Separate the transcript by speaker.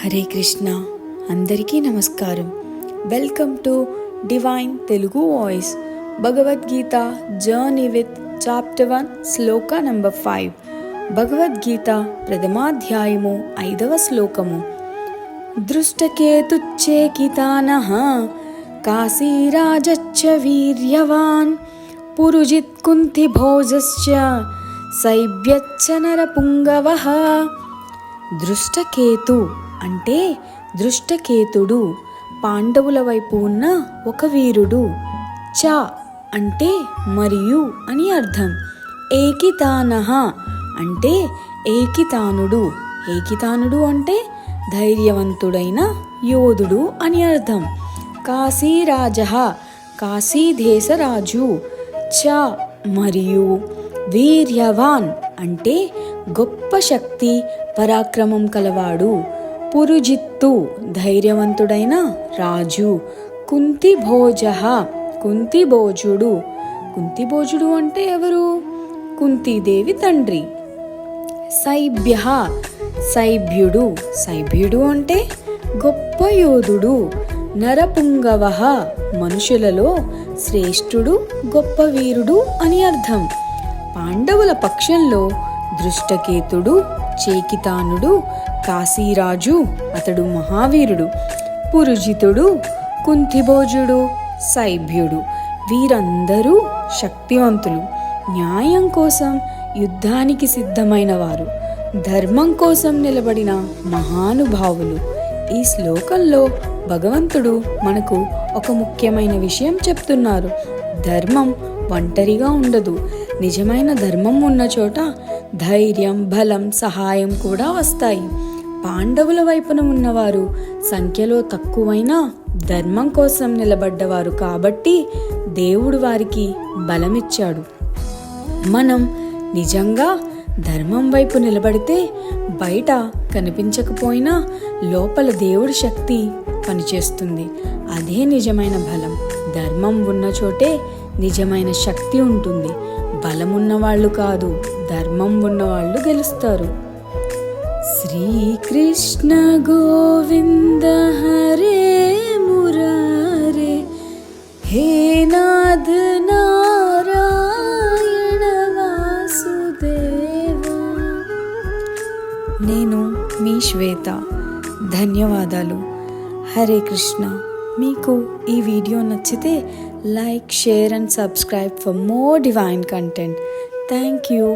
Speaker 1: హరే కృష్ణ. అందరికీ నమస్కారం. Welcome to divine Telugu voice. Bhagavad Gita journey with chapter 1 శ్లోక నంబర్ 5. భగవద్గీత ప్రథమాధ్యాయము 5వ శ్లోకము. దృష్టకేతుచ్చేకితానః కాశీరాజచ్చ వీర్యవాన్ పురుజిత్ కుంతిభోజశ్చ సైభ్యచ్చ నరపుంగవః. దృష్టకేతు అంటే దృష్టకేతుడు, పాండవుల వైపు ఉన్న ఒక వీరుడు. చ అంటే మరియు అని అర్థం. ఏకితానః అంటే ఏకితానుడు. ఏకితానుడు అంటే ధైర్యవంతుడైన యోధుడు అని అర్థం. కాశీరాజః కాశీదేశరాజు. చ మరియు వీర్యవాన్ అంటే గొప్ప శక్తి పరాక్రమం కలవాడు. పురుజిత్తు ధైర్యవంతుడైన రాజు. కుంతిభోజః కుంతిభోజుడు. కుంతిభోజుడు అంటే ఎవరు? కుంతీదేవి తండ్రి. సైభ్యః సైభ్యుడు. సైభ్యుడు అంటే గొప్ప యోధుడు. నరపుంగవః మనుషులలో శ్రేష్ఠుడు, గొప్ప వీరుడు అని అర్థం. పాండవుల పక్షంలో దృష్టకేతుడు, చేకితానుడు, కాశీరాజు అతడు మహావీరుడు, పురుజితుడు, కుంతిభోజుడు, సైభ్యుడు వీరందరూ శక్తివంతులు, న్యాయం కోసం యుద్ధానికి సిద్ధమైన వారు, ధర్మం కోసం నిలబడిన మహానుభావులు. ఈ శ్లోకంలో భగవంతుడు మనకు ఒక ముఖ్యమైన విషయం చెప్తున్నారు. ధర్మం ఒంటరిగా ఉండదు. నిజమైన ధర్మం ఉన్న చోట ధైర్యం, బలం, సహాయం కూడా వస్తాయి. పాండవుల వైపున ఉన్నవారు సంఖ్యలో తక్కువైనా ధర్మం కోసం నిలబడ్డవారు కాబట్టి దేవుడు వారికి బలమిచ్చాడు. మనం నిజంగా ధర్మం వైపు నిలబడితే బయట కనిపించకపోయినా లోపల దేవుడి శక్తి పనిచేస్తుంది. అదే నిజమైన బలం. ధర్మం ఉన్న చోటే నిజమైన శక్తి ఉంటుంది. బలమున్న వాళ్ళు కాదు, ధర్మం ఉన్నవాళ్ళు గెలుస్తారు. శ్రీకృష్ణ గోవింద హరే మురారే హే నాథ్ నారాయణ వాసుదేవ. నేను మీ శ్వేత. ధన్యవాదాలు. హరే కృష్ణ. మీకు ఈ వీడియో నచ్చితే like, share and subscribe for more divine content. Thank you.